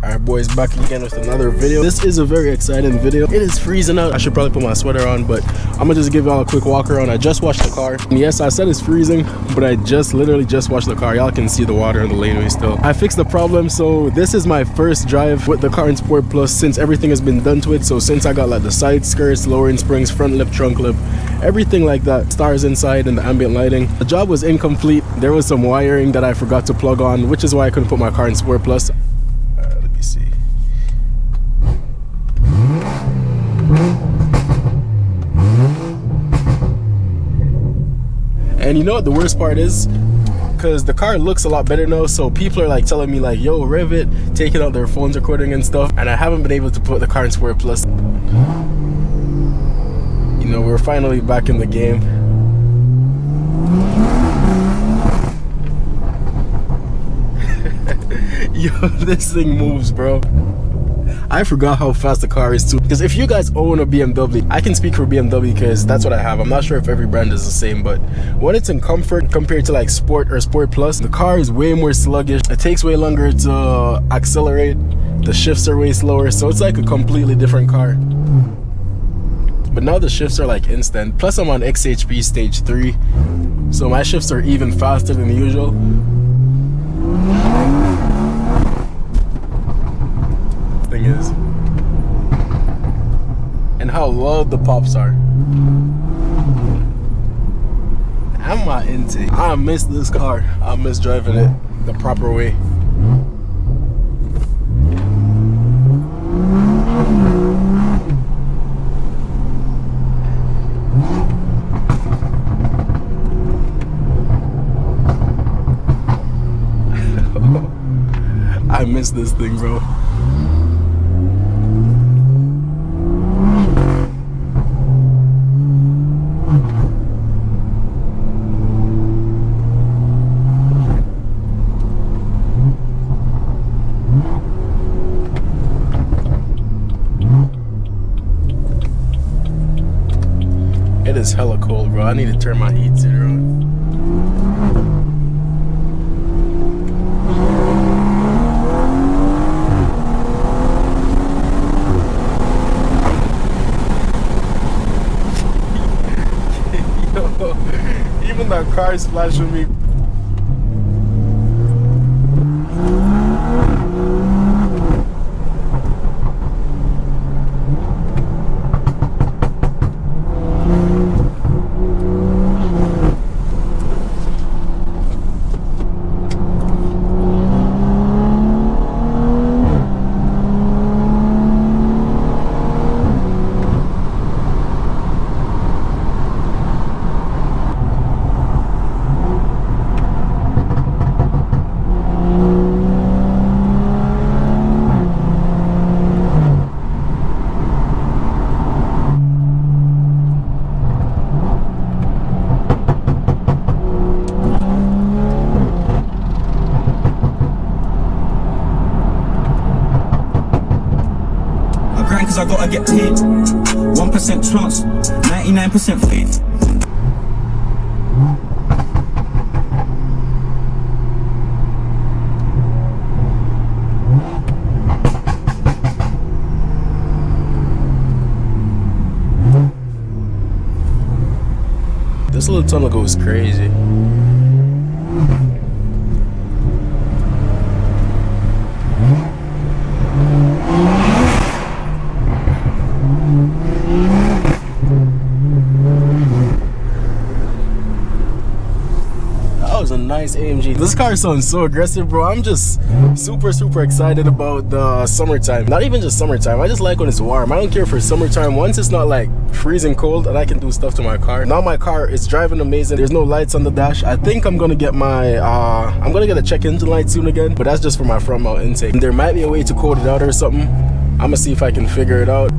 Alright boys, back again with another video. This is a very exciting video. It is freezing out. I should probably put my sweater on, but I'm gonna just give y'all a quick walk around. I just washed the car. And yes, I said it's freezing, but I literally just washed the car. Y'all can see the water in the laneway still. I fixed the problem, so this is my first drive with the car in Sport Plus since everything has been done to it. So since I got like the side skirts, lowering springs, front lip, trunk lip, everything like that, stars inside and the ambient lighting. The job was incomplete. There was some wiring that I forgot to plug on, which is why I couldn't put my car in Sport Plus. Let me see. And you know what the worst part is? Because the car looks a lot better now, so people are like telling me like, yo, Revit, taking out their phones recording and stuff, and I haven't been able to put the car in Sport Plus. You know, we're finally back in the game. Yo, this thing moves, bro. I forgot how fast the car is too. Because if you guys own a BMW, I can speak for BMW because that's what I have. I'm not sure if every brand is the same, but when it's in comfort compared to like Sport or Sport Plus, the car is way more sluggish. It takes way longer to accelerate. The shifts are way slower, so it's like a completely different car. But now the shifts are like instant. Plus I'm on XHP stage 3, so my shifts are even faster than usual. Thing is, and how loud the pops are. I'm not into it. I miss this car. I miss driving it the proper way. I miss this thing, bro. It is hella cold, bro. I need to turn my heat seater on. Even that car is flashing me. I gotta get paid. 1% chance, 99% faith. This little tunnel goes crazy. That was a nice AMG. This car sounds so aggressive, bro. I'm just super excited about the summertime. Not even just summertime, I just like when it's warm. I don't care for summertime. Once it's not like freezing cold and I can do stuff to my car. Now my car is driving amazing. There's no lights on the dash. I think I'm gonna get my I'm gonna get a check engine light soon again, but that's just for my front mount intake. There might be a way to code it out or something. I'm gonna see if I can figure it out.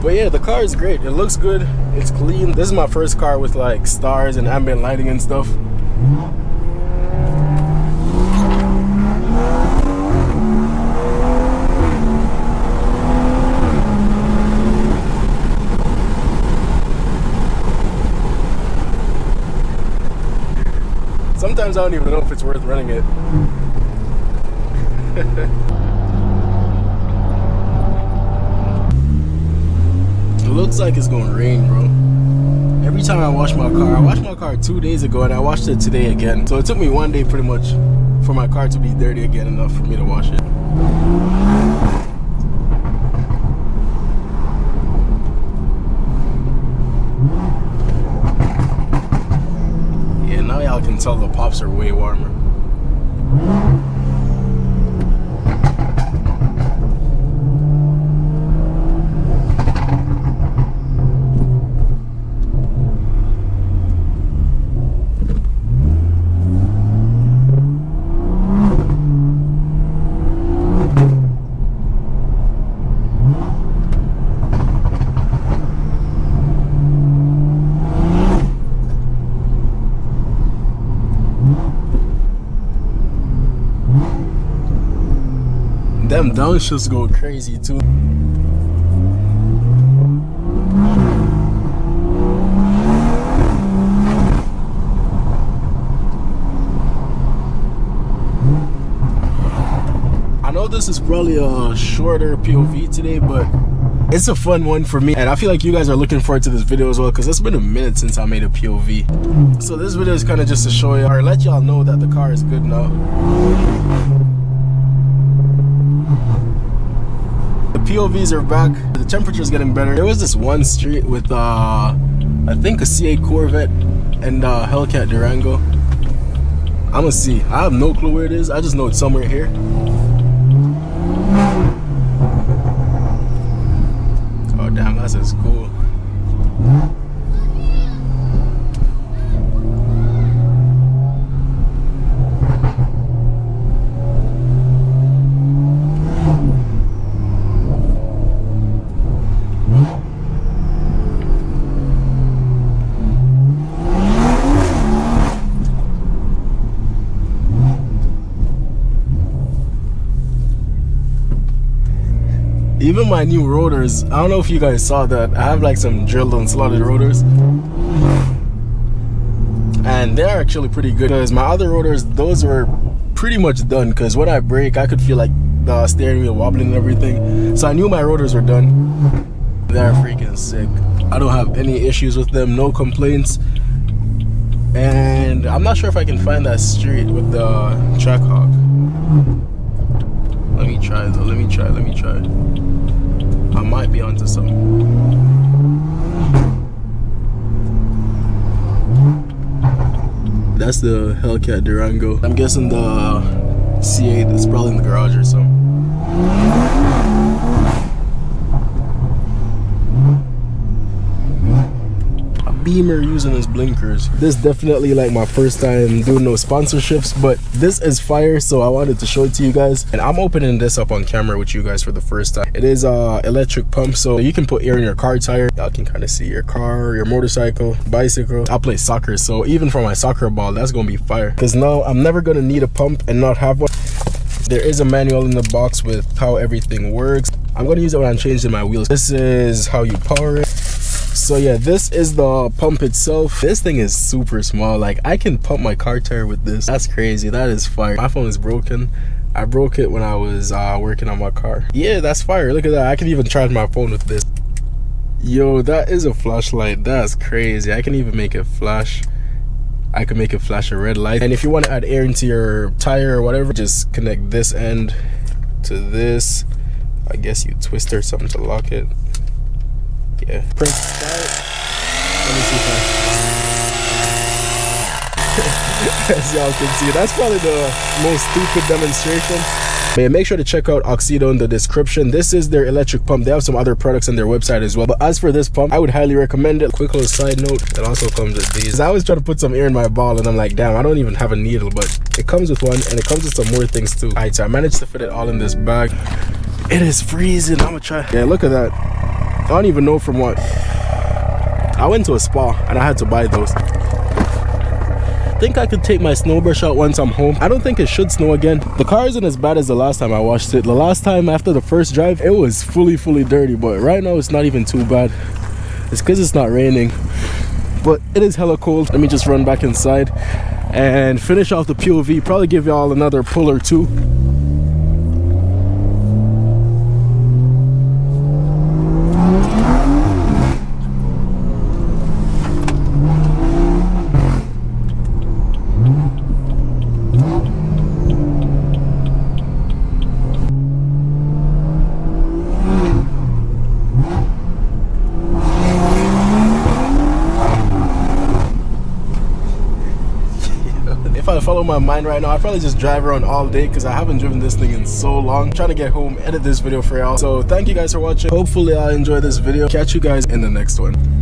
But yeah, the car is great. It looks good. It's clean. This is my first car with like stars and ambient lighting and stuff. Sometimes I don't even know if it's worth running it. It looks like it's gonna rain, bro. Every time I wash my car 2 days ago and I washed it today again. So it took me 1 day pretty much for my car to be dirty again, enough for me to wash it. Yeah, now y'all can tell the pops are way warmer. Them downshifts go crazy too. I know this is probably a shorter POV today, but it's a fun one for me, and I feel like you guys are looking forward to this video as well, because it's been a minute since I made a POV. So this video is kind of just to show you or let y'all know that the car is good now. POVs are back. The temperature is getting better. There was this one street with I think a C8 Corvette and Hellcat Durango. I'ma see. I have no clue where it is. I just know it's somewhere here. Oh damn, that's just cool. Even my new rotors, I don't know if you guys saw that. I have like some drilled and slotted rotors, and they're actually pretty good, because my other rotors, those were pretty much done, because when I brake I could feel like the steering wheel wobbling and everything. So I knew my rotors were done. They're freaking sick. I don't have any issues with them, no complaints. And I'm not sure if I can find that street with the Trackhawk. Let me try though, let me try. I might be onto something. That's the Hellcat Durango. I'm guessing the C8 is probably in the garage or something. Beamer using his blinkers. This is definitely like my first time doing no sponsorships, but this is fire, so I wanted to show it to you guys. And I'm opening this up on camera with you guys for the first time. It is a electric pump, so you can put air in your car tire. Y'all can kind of see your car, your motorcycle, bicycle. I play soccer, so even for my soccer ball, that's gonna be fire, because now I'm never gonna need a pump and not have one. There is a manual in the box with how everything works. I'm gonna use it when I'm changing my wheels. This is how you power it. So yeah, this is the pump itself. This thing is super small. Like, I can pump my car tire with this. That's crazy. That is fire. My phone is broken. I broke it when I was working on my car. Yeah, that's fire. Look at that. I can even charge my phone with this. Yo, that is a flashlight. That's crazy. I can even make it flash. I can make it flash a red light. And if you want to add air into your tire or whatever, just connect this end to this. I guess you twist or something to lock it. Yeah, press start. Let me see if as y'all can see, that's probably the most stupid demonstration. But yeah, make sure to check out Oxido in the description. This is their electric pump. They have some other products on their website as well, but as for this pump, I would highly recommend it. Quick little side note, it also comes with these. I always try to put some air in my ball and I'm like, damn, I don't even have a needle, but it comes with one, and it comes with some more things too. Alright, so I managed to fit it all in this bag. It is freezing. I'm gonna try. Yeah, look at that. I don't even know from what. I went to a spa and I had to buy those. I think I could take my snow brush out once I'm home. I don't think it should snow again. The car isn't as bad as the last time I washed it. The last time after the first drive, it was fully dirty, but right now it's not even too bad. It's because it's not raining, but it is hella cold. Let me just run back inside. and finish off the POV. Probably give y'all another pull or two. If I follow my mind right now, I'd probably just drive around all day because I haven't driven this thing in so long. I'm trying to get home, edit this video for y'all. So thank you guys for watching. Hopefully I enjoy this video. Catch you guys in the next one.